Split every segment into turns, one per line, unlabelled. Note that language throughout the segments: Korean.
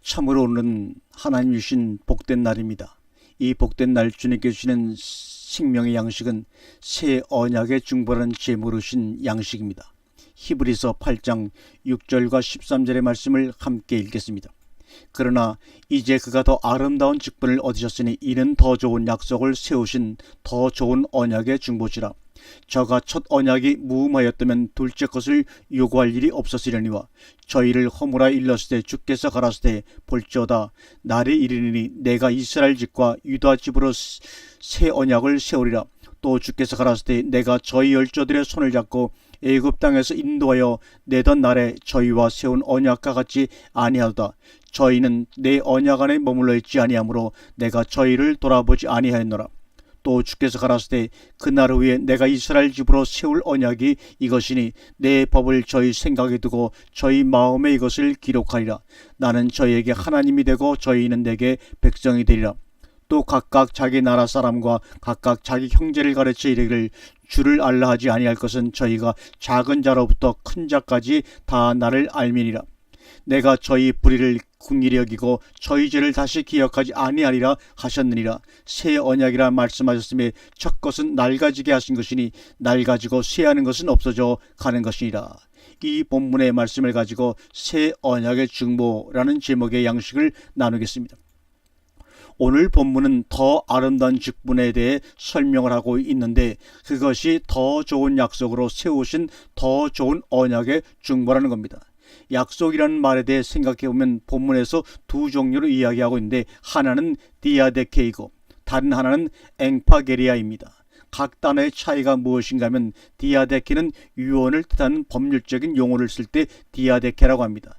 참으로 오늘은 하나님 주신 복된 날입니다. 이 복된 날 주님께 주시는 생명의 양식은 새 언약의 중보라는 제목으로 주신 양식입니다. 히브리서 8장 6절과 13절의 말씀을 함께 읽겠습니다. 그러나 이제 그가 더 아름다운 직분을 얻으셨으니 이는 더 좋은 약속을 세우신 더 좋은 언약의 중보시라. 저가 첫 언약이 무음하였다면 둘째 것을 요구할 일이 없었으려니와 저희를 허물하 일렀을 때 주께서 가라사대 때 볼지어다 날이 이르리니 내가 이스라엘 집과 유다 집으로 새 언약을 세우리라. 또 주께서 가라사대 때 내가 저희 열조들의 손을 잡고 애굽 땅에서 인도하여 내던 날에 저희와 세운 언약과 같이 아니하도다. 저희는 내 언약 안에 머물러 있지 아니하므로 내가 저희를 돌아보지 아니하였노라. 또 주께서 가라사대 그날 후에 내가 이스라엘 집으로 세울 언약이 이것이니 내 법을 저희 생각에 두고 저희 마음에 이것을 기록하리라. 나는 저희에게 하나님이 되고 저희는 내게 백성이 되리라. 또 각각 자기 나라 사람과 각각 자기 형제를 가르쳐 이르기를 주를 알라 하지 아니할 것은 저희가 작은 자로부터 큰 자까지 다 나를 알미니라. 내가 저희 불의를 긍휼히 여기고 저희 죄를 다시 기억하지 아니하리라 하셨느니라. 새 언약이라 말씀하셨음에 첫 것은 낡아지게 하신 것이니 낡아지고 쇠하는 것은 없어져 가는 것이니라. 이 본문의 말씀을 가지고 새 언약의 중보라는 제목의 양식을 나누겠습니다. 오늘 본문은 더 아름다운 직분에 대해 설명을 하고 있는데 그것이 더 좋은 약속으로 세우신 더 좋은 언약의 중보라는 겁니다. 약속이라는 말에 대해 생각해보면 본문에서 두 종류로 이야기하고 있는데 하나는 디아데케이고 다른 하나는 엥파게리아입니다. 각 단어의 차이가 무엇인가 하면 디아데케는 유언을 뜻하는 법률적인 용어를 쓸 때 디아데케라고 합니다.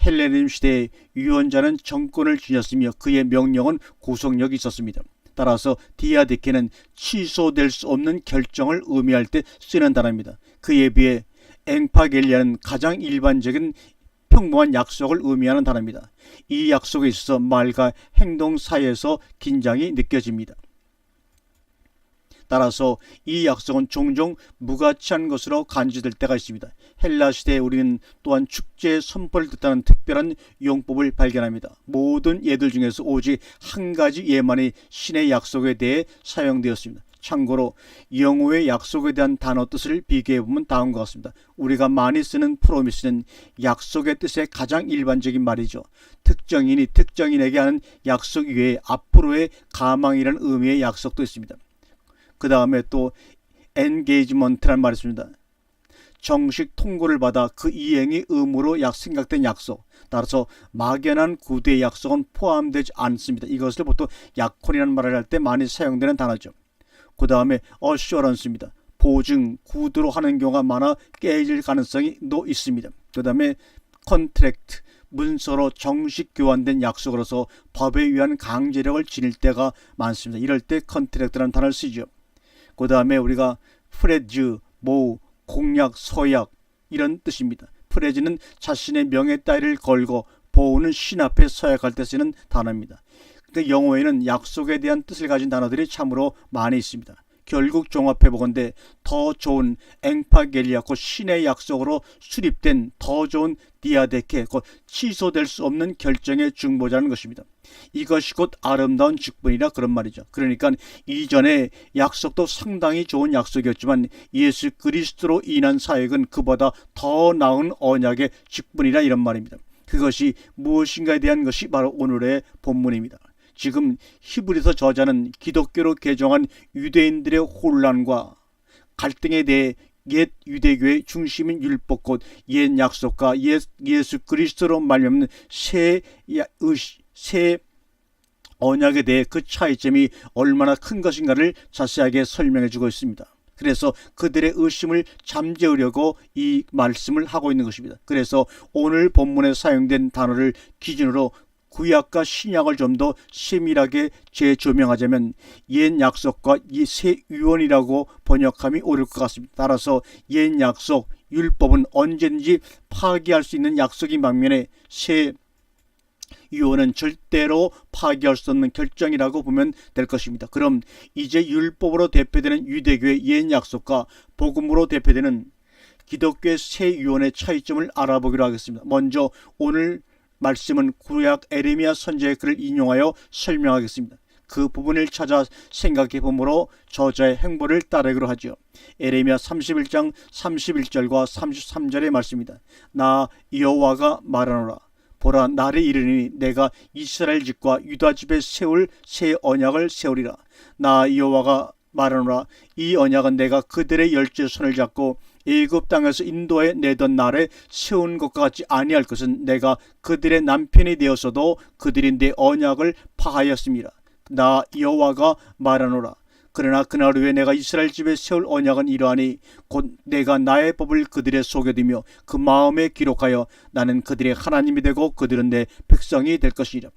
헬레니즘 시대에 유언자는 정권을 지녔으며 그의 명령은 구속력이 있었습니다. 따라서 디아데케는 취소될 수 없는 결정을 의미할 때 쓰는 단어입니다. 그에 비해 엥파겔리아는 가장 일반적인 평범한 약속을 의미하는 단어입니다. 이 약속에 있어서 말과 행동 사이에서 긴장이 느껴집니다. 따라서 이 약속은 종종 무가치한 것으로 간주될 때가 있습니다. 헬라 시대에 우리는 또한 축제의 선포를 뜻하는 특별한 용법을 발견합니다. 모든 예들 중에서 오직 한 가지 예만이 신의 약속에 대해 사용되었습니다. 참고로 영어의 약속에 대한 단어 뜻을 비교해보면 다음과 같습니다. 우리가 많이 쓰는 프로미스는 약속의 뜻의 가장 일반적인 말이죠. 특정인이 특정인에게 하는 약속 외에 앞으로의 가망이라는 의미의 약속도 있습니다. 그 다음에 또 엔게이지먼트라는 말이 있습니다. 정식 통고를 받아 그 이행이 의무로 생각된 약속. 따라서 막연한 구두의 약속은 포함되지 않습니다. 이것을 보통 약혼이라는 말을 할 때 많이 사용되는 단어죠. 그 다음에 어슈어런스입니다. 보증, 구두로 하는 경우가 많아 깨질 가능성이 있습니다. 그 다음에 컨트랙트, 문서로 정식 교환된 약속으로서 법에 의한 강제력을 지닐 때가 많습니다. 이럴 때 컨트랙트라는 단어를 쓰죠. 그 다음에 우리가 프레즈, 공약, 서약 이런 뜻입니다. 프레즈는 자신의 명예 따위를 걸고 보호는 신 앞에 서약할 때 쓰는 단어입니다. 영어에는 약속에 대한 뜻을 가진 단어들이 참으로 많이 있습니다. 결국 종합해보건대 더 좋은 엥파겔리아고 신의 약속으로 수립된 더 좋은 디아데케 곧 취소될 수 없는 결정의 중보자는 것입니다. 이것이 곧 아름다운 직분이라 그런 말이죠. 그러니까 이전의 약속도 상당히 좋은 약속이었지만 예수 그리스도로 인한 사역은 그보다 더 나은 언약의 직분이라 이런 말입니다. 그것이 무엇인가에 대한 것이 바로 오늘의 본문입니다. 지금 히브리서 저자는 기독교로 개종한 유대인들의 혼란과 갈등에 대해 옛 유대교의 중심인 율법 곧 옛 약속과 예수 그리스도로 말미암는 새 언약에 대해 그 차이점이 얼마나 큰 것인가를 자세하게 설명해 주고 있습니다. 그래서 그들의 의심을 잠재우려고 이 말씀을 하고 있는 것입니다. 그래서 오늘 본문에 사용된 단어를 기준으로 구약과 신약을 좀 더 세밀하게 재조명하자면 옛 약속과 새 유언이라고 번역함이 옳을 것 같습니다. 따라서 옛 약속, 율법은 언제든지 파기할 수 있는 약속인 반면에 새 유언은 절대로 파기할 수 없는 결정이라고 보면 될 것입니다. 그럼 이제 율법으로 대표되는 유대교의 옛 약속과 복음으로 대표되는 기독교의 새 유언의 차이점을 알아보기로 하겠습니다. 먼저 오늘 말씀은 구약 에레미야 선지자의 글을 인용하여 설명하겠습니다. 그 부분을 찾아 생각해 보므로 저자의 행보를 따르기로 하죠. 에레미야 31장 31절과 33절의 말씀입니다. 나 여호와가 말하노라. 보라, 날이 이르니 내가 이스라엘 집과 유다 집에 세울 새 언약을 세우리라. 나 여호와가 말하노라. 이 언약은 내가 그들의 열째 손을 잡고 애굽 땅에서 인도해 내던 날에 세운 것과 같이 아니할 것은 내가 그들의 남편이 되었어도 그들이 내 언약을 파하였습니다. 나 여호와가 말하노라. 그러나 그날 후에 내가 이스라엘 집에 세울 언약은 이러하니 곧 내가 나의 법을 그들의 속에 두며 그 마음에 기록하여 나는 그들의 하나님이 되고 그들은 내 백성이 될 것이라.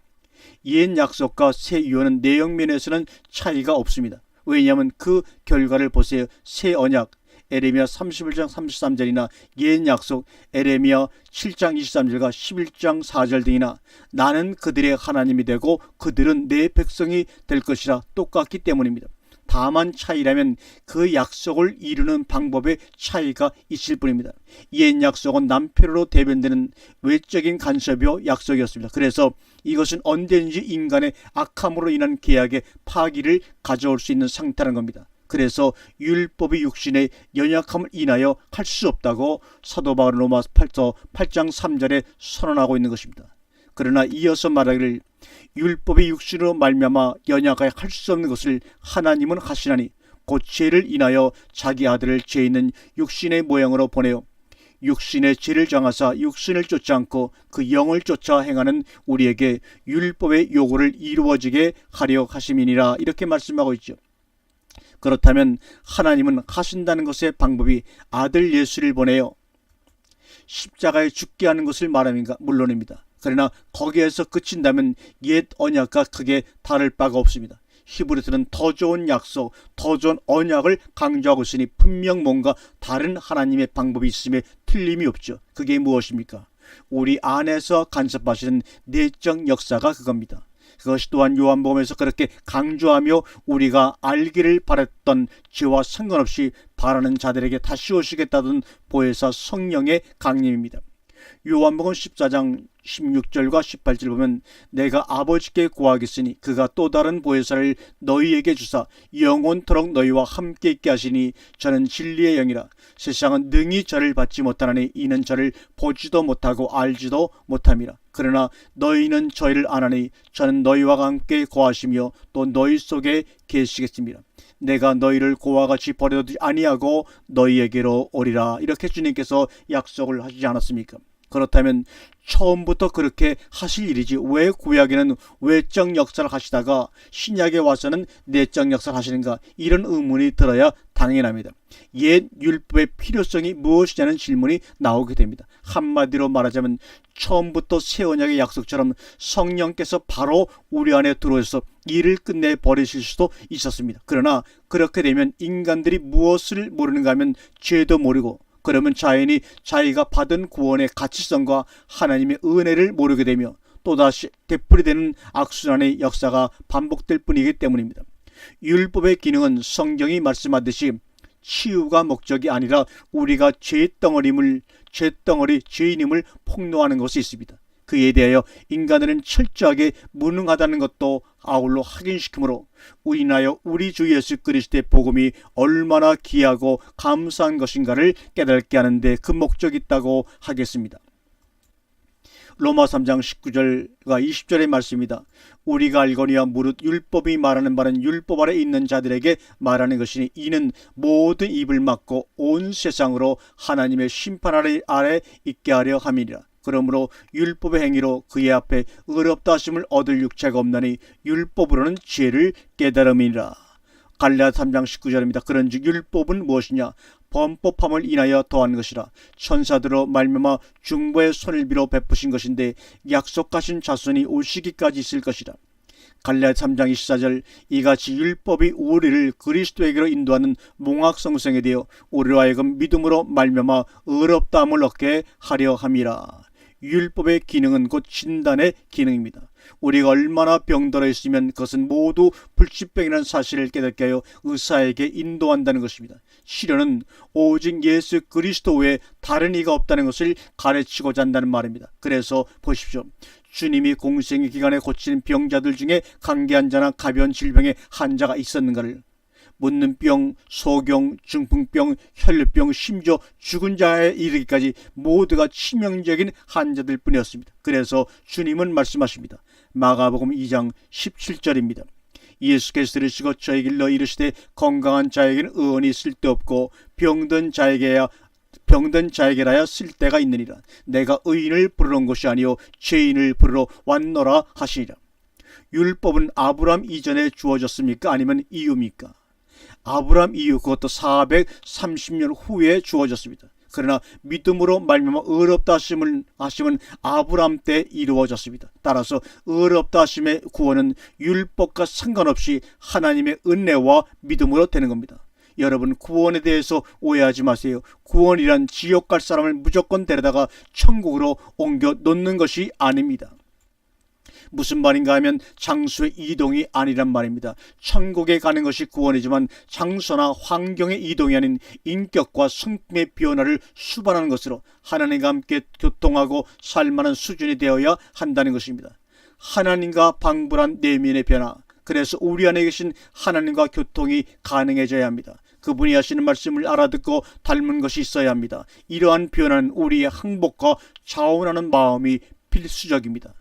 옛 약속과 새 유언은 내용 면에서는 차이가 없습니다. 왜냐하면 그 결과를 보세요. 새 언약 에레미야 31장 33절이나 옛 약속 에레미야 7장 23절과 11장 4절 등이나 나는 그들의 하나님이 되고 그들은 내 백성이 될 것이라 똑같기 때문입니다. 다만 차이라면 그 약속을 이루는 방법에 차이가 있을 뿐입니다. 옛 약속은 남편으로 대변되는 외적인 간섭이요 약속이었습니다. 그래서 이것은 언제든지 인간의 악함으로 인한 계약의 파기를 가져올 수 있는 상태라는 겁니다. 그래서 율법이 육신의 연약함을 인하여 할 수 없다고 사도 바울은 로마서 8장 3절에 선언하고 있는 것입니다. 그러나 이어서 말하기를 율법의 육신으로 말미암아 연약하여 할 수 없는 것을 하나님은 하시나니 곧 죄를 인하여 자기 아들을 죄 있는 육신의 모양으로 보내어 육신의 죄를 정하사 육신을 쫓지 않고 그 영을 쫓아 행하는 우리에게 율법의 요구를 이루어지게 하려 하심이니라. 이렇게 말씀하고 있죠. 그렇다면 하나님은 하신다는 것의 방법이 아들 예수를 보내어 십자가에 죽게 하는 것을 말함인가? 물론입니다. 그러나 거기에서 그친다면 옛 언약과 크게 다를 바가 없습니다. 히브리서는 더 좋은 약속, 더 좋은 언약을 강조하고 있으니 분명 뭔가 다른 하나님의 방법이 있음에 틀림이 없죠. 그게 무엇입니까? 우리 안에서 간섭하시는 내적 역사가 그겁니다. 그것이 또한 요한복음에서 그렇게 강조하며 우리가 알기를 바랬던 죄와 상관없이 바라는 자들에게 다시 오시겠다던 보혜사 성령의 강림입니다. 요한복음 14장 16절과 18절 보면 내가 아버지께 구하겠으니 그가 또 다른 보혜사를 너희에게 주사 영원토록 너희와 함께 있게 하시니 저는 진리의 영이라. 세상은 능히 저를 받지 못하나니 이는 저를 보지도 못하고 알지도 못함이라. 그러나 너희는 저희를 아나니 저는 너희와 함께 거하시며 또 너희 속에 계시겠습니다. 내가 너희를 고와 같이 버려두지 아니하고 너희에게로 오리라. 이렇게 주님께서 약속을 하시지 않았습니까? 그렇다면 처음부터 그렇게 하실 일이지 왜 구약에는 외적 역사를 하시다가 신약에 와서는 내적 역사를 하시는가? 이런 의문이 들어야 당연합니다. 옛 율법의 필요성이 무엇이냐는 질문이 나오게 됩니다. 한마디로 말하자면 처음부터 새 언약의 약속처럼 성령께서 바로 우리 안에 들어오셔서 일을 끝내 버리실 수도 있었습니다. 그러나 그렇게 되면 인간들이 무엇을 모르는가 하면 죄도 모르고 그러면 자연히 자기가 받은 구원의 가치성과 하나님의 은혜를 모르게 되며 또다시 되풀이되는 악순환의 역사가 반복될 뿐이기 때문입니다. 율법의 기능은 성경이 말씀하듯이 치유가 목적이 아니라 우리가 죄덩어리, 죄인임을 폭로하는 것이 있습니다. 그에 대하여 인간들은 철저하게 무능하다는 것도 아울러 확인시키므로 인하여 우리 주 예수 그리스도의 복음이 얼마나 귀하고 감사한 것인가를 깨닫게 하는데 그 목적이 있다고 하겠습니다. 로마 3장 19절과 20절의 말씀입니다. 우리가 알거니와 무릇 율법이 말하는 바는 율법 아래 있는 자들에게 말하는 것이니 이는 모든 입을 막고 온 세상으로 하나님의 심판 아래 있게 하려 함이니라. 그러므로 율법의 행위로 그의 앞에 의롭다 하심을 얻을 육체가 없나니 율법으로는 죄를 깨달음이니라. 갈라디아 3장 19절입니다. 그런즉 율법은 무엇이냐? 범법함을 인하여 더한 것이라. 천사들로 말미암아 중보의 손을 빌어 베푸신 것인데 약속하신 자손이 오시기까지 있을 것이라. 갈라디아 3장 24절 이같이 율법이 우리를 그리스도에게로 인도하는 몽학성생에 되어 우리로 하여금 믿음으로 말미암아 의롭다함을 얻게 하려 함이라. 율법의 기능은 곧 진단의 기능입니다. 우리가 얼마나 병들어 있으면 그것은 모두 불치병이라는 사실을 깨닫게 하여 의사에게 인도한다는 것입니다. 시련은 오직 예수 그리스도 외에 다른 이가 없다는 것을 가르치고자 한다는 말입니다. 그래서 보십시오. 주님이 공생의 기간에 고치는 병자들 중에 감기한 자나 가벼운 질병의 환자가 있었는가를 묻는 병, 소경, 중풍병, 혈류병, 심지어 죽은 자에 이르기까지 모두가 치명적인 환자들 뿐이었습니다. 그래서 주님은 말씀하십니다. 마가복음 2장 17절입니다. 예수께서 들으시고 저에게 일러 이르시되 건강한 자에게는 의원이 쓸데없고 병든 자에게라야 쓸데가 있느니라. 내가 의인을 부르러 온 것이 아니요 죄인을 부르러 왔노라 하시니라. 율법은 아브라함 이전에 주어졌습니까? 아니면 이후입니까? 아브라함 이후, 그것도 430년 후에 주어졌습니다. 그러나 믿음으로 말미암아 의롭다 하심은 아브라함 때 이루어졌습니다. 따라서 의롭다 하심의 구원은 율법과 상관없이 하나님의 은혜와 믿음으로 되는 겁니다. 여러분, 구원에 대해서 오해하지 마세요. 구원이란 지옥 갈 사람을 무조건 데려다가 천국으로 옮겨 놓는 것이 아닙니다. 무슨 말인가 하면 장소의 이동이 아니란 말입니다. 천국에 가는 것이 구원이지만 장소나 환경의 이동이 아닌 인격과 성품의 변화를 수반하는 것으로 하나님과 함께 교통하고 살만한 수준이 되어야 한다는 것입니다. 하나님과 방불한 내면의 변화, 그래서 우리 안에 계신 하나님과 교통이 가능해져야 합니다. 그분이 하시는 말씀을 알아듣고 닮은 것이 있어야 합니다. 이러한 변화는 우리의 행복과 자원하는 마음이 필수적입니다.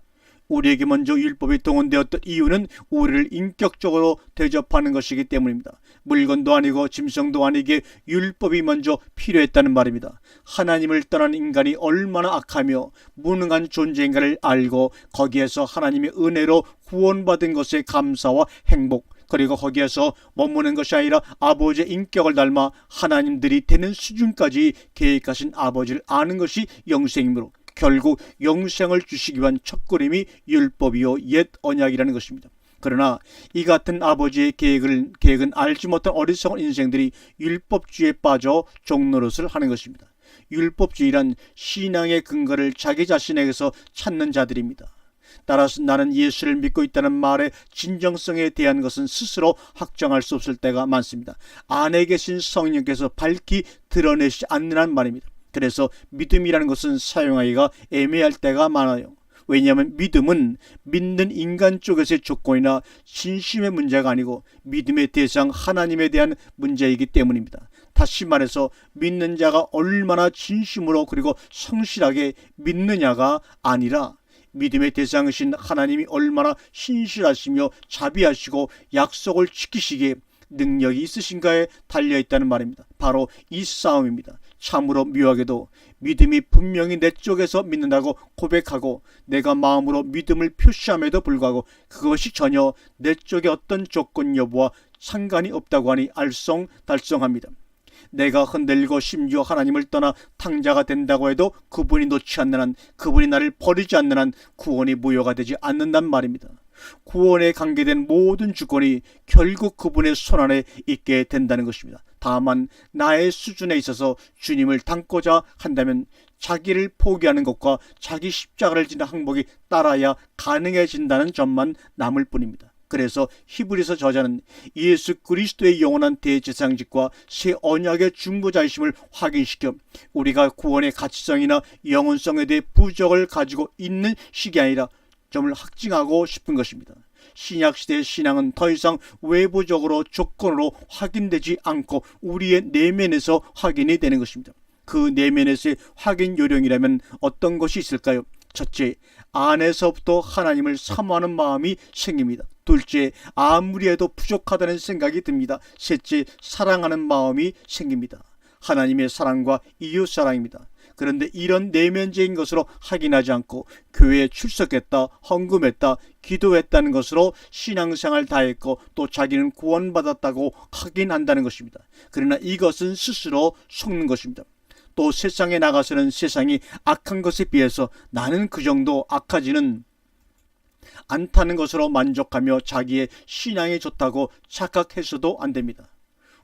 우리에게 먼저 율법이 동원되었던 이유는 우리를 인격적으로 대접하는 것이기 때문입니다. 물건도 아니고 짐승도 아니게 율법이 먼저 필요했다는 말입니다. 하나님을 떠난 인간이 얼마나 악하며 무능한 존재인가를 알고 거기에서 하나님의 은혜로 구원받은 것의 감사와 행복, 그리고 거기에서 머무는 것이 아니라 아버지의 인격을 닮아 하나님들이 되는 수준까지 계획하신 아버지를 아는 것이 영생이므로 결국 영생을 주시기 위한 첫걸음이 율법이요 옛 언약이라는 것입니다. 그러나 이 같은 아버지의 계획은 알지 못한 어리석은 인생들이 율법주의에 빠져 종노릇을 하는 것입니다. 율법주의란 신앙의 근거를 자기 자신에게서 찾는 자들입니다. 따라서 나는 예수를 믿고 있다는 말의 진정성에 대한 것은 스스로 확정할 수 없을 때가 많습니다. 안에 계신 성령께서 밝히 드러내지 않는 말입니다. 그래서 믿음이라는 것은 사용하기가 애매할 때가 많아요. 왜냐하면 믿음은 믿는 인간 쪽에서의 조건이나 진심의 문제가 아니고 믿음의 대상 하나님에 대한 문제이기 때문입니다. 다시 말해서 믿는 자가 얼마나 진심으로 그리고 성실하게 믿느냐가 아니라 믿음의 대상이신 하나님이 얼마나 신실하시며 자비하시고 약속을 지키시기에 능력이 있으신가에 달려있다는 말입니다. 바로 이 싸움입니다. 참으로 묘하게도 믿음이 분명히 내 쪽에서 믿는다고 고백하고 내가 마음으로 믿음을 표시함에도 불구하고 그것이 전혀 내 쪽의 어떤 조건 여부와 상관이 없다고 하니 알쏭달쏭합니다. 내가 흔들리고 심지어 하나님을 떠나 탕자가 된다고 해도 그분이 놓지 않는 한, 그분이 나를 버리지 않는 한 구원이 무효가 되지 않는단 말입니다. 구원에 관계된 모든 주권이 결국 그분의 손안에 있게 된다는 것입니다. 다만 나의 수준에 있어서 주님을 닮고자 한다면 자기를 포기하는 것과 자기 십자가를 지는 항목이 따라야 가능해진다는 점만 남을 뿐입니다. 그래서 히브리서 저자는 예수 그리스도의 영원한 대제사장직과 새 언약의 중보자이심을 확인시켜 우리가 구원의 가치성이나 영원성에 대해 부적을 가지고 있는 식이 아니라 점을 확증하고 싶은 것입니다. 신약시대의 신앙은 더 이상 외부적으로 조건으로 확인되지 않고 우리의 내면에서 확인이 되는 것입니다. 그 내면에서의 확인 요령이라면 어떤 것이 있을까요? 첫째, 안에서부터 하나님을 사모하는 마음이 생깁니다. 둘째, 아무리 해도 부족하다는 생각이 듭니다. 셋째, 사랑하는 마음이 생깁니다. 하나님의 사랑과 이웃 사랑입니다. 그런데 이런 내면적인 것으로 확인하지 않고 교회에 출석했다, 헌금했다, 기도했다는 것으로 신앙생활 다했고 또 자기는 구원받았다고 확인한다는 것입니다. 그러나 이것은 스스로 속는 것입니다. 또 세상에 나가서는 세상이 악한 것에 비해서 나는 그 정도 악하지는 않다는 것으로 만족하며 자기의 신앙이 좋다고 착각해서도 안 됩니다.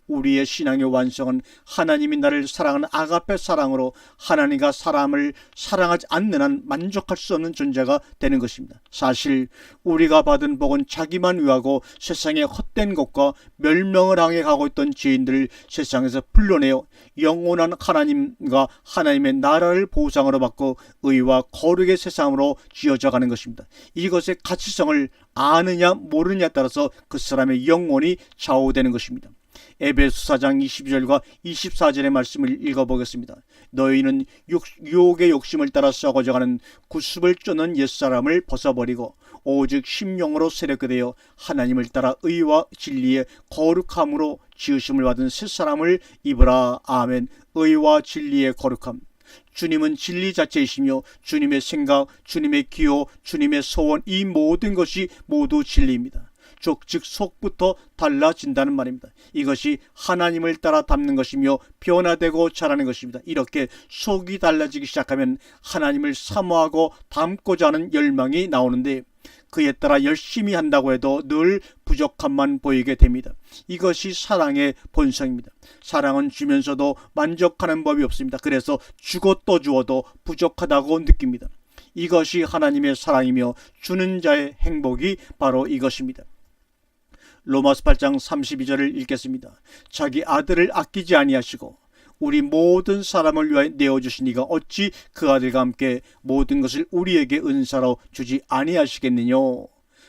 우리의 신앙의 완성은 하나님이 나를 사랑하는 아가페 사랑으로 하나님과 사람을 사랑하지 않는 한 만족할 수 없는 존재가 되는 것입니다. 사실 우리가 받은 복은 자기만 위하고 세상의 헛된 것과 멸망을 향해 가고 있던 죄인들을 세상에서 불러내어 영원한 하나님과 하나님의 나라를 보상으로 받고 의와 거룩의 세상으로 지어져 가는 것입니다. 이것의 가치성을 아느냐 모르느냐에 따라서 그 사람의 영혼이 좌우되는 것입니다. 에베소 4장 22절과 24절의 말씀을 읽어보겠습니다. 너희는 유혹의 욕심을 따라 썩어져가는 구습을 쫓는 옛사람을 벗어버리고 오직 심령으로 새롭게 되어 하나님을 따라 의와 진리의 거룩함으로 지으심을 받은 새사람을 입으라. 아멘. 의와 진리의 거룩함. 주님은 진리 자체이시며 주님의 생각, 주님의 기호, 주님의 소원, 이 모든 것이 모두 진리입니다. 즉 속부터 달라진다는 말입니다. 이것이 하나님을 따라 닮는 것이며 변화되고 자라는 것입니다. 이렇게 속이 달라지기 시작하면 하나님을 사모하고 닮고자 하는 열망이 나오는데 그에 따라 열심히 한다고 해도 늘 부족함만 보이게 됩니다. 이것이 사랑의 본성입니다. 사랑은 주면서도 만족하는 법이 없습니다. 그래서 주고 또 주어도 부족하다고 느낍니다. 이것이 하나님의 사랑이며 주는 자의 행복이 바로 이것입니다. 로마서 8장 32절을 읽겠습니다. 자기 아들을 아끼지 아니하시고 우리 모든 사람을 위하여 내어주신 이가 어찌 그 아들과 함께 모든 것을 우리에게 은사로 주지 아니하시겠느냐.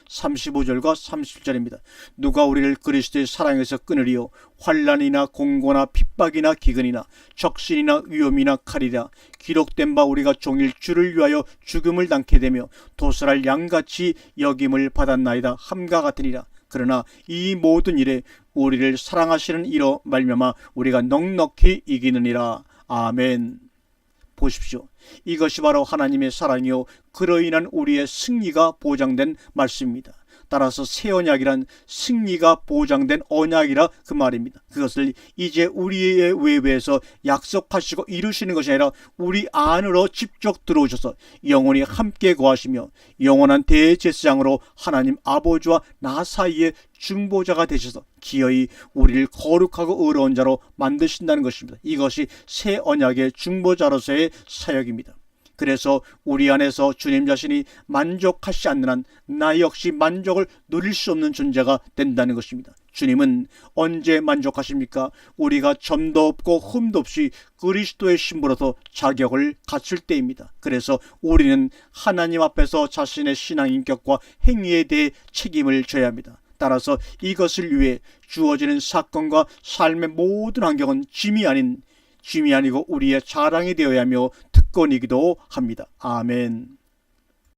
35절과 37절입니다. 누가 우리를 그리스도의 사랑에서 끊으리요. 환난이나 공고나 핍박이나 기근이나 적신이나 위험이나 칼이라. 기록된 바 우리가 종일 주를 위하여 죽음을 당케 되며 도살할 양같이 여김을 받았나이다 함과 같으니라. 그러나 이 모든 일에 우리를 사랑하시는 이로 말미암아 우리가 넉넉히 이기느니라. 아멘. 보십시오. 이것이 바로 하나님의 사랑이요 그로 인한 우리의 승리가 보장된 말씀입니다. 따라서 새 언약이란 승리가 보장된 언약이라 그 말입니다. 그것을 이제 우리의 외부에서 약속하시고 이루시는 것이 아니라 우리 안으로 직접 들어오셔서 영원히 함께 거하시며 영원한 대제사장으로 하나님 아버지와 나 사이에 중보자가 되셔서 기어이 우리를 거룩하고 의로운 자로 만드신다는 것입니다. 이것이 새 언약의 중보자로서의 사역입니다. 그래서 우리 안에서 주님 자신이 만족하지 않는 한 나 역시 만족을 누릴 수 없는 존재가 된다는 것입니다. 주님은 언제 만족하십니까? 우리가 점도 없고 흠도 없이 그리스도의 신부로서 자격을 갖출 때입니다. 그래서 우리는 하나님 앞에서 자신의 신앙 인격과 행위에 대해 책임을 져야 합니다. 따라서 이것을 위해 주어지는 사건과 삶의 모든 환경은 짐이 아니고 우리의 자랑이 되어야 하며 특권이기도 합니다. 아멘.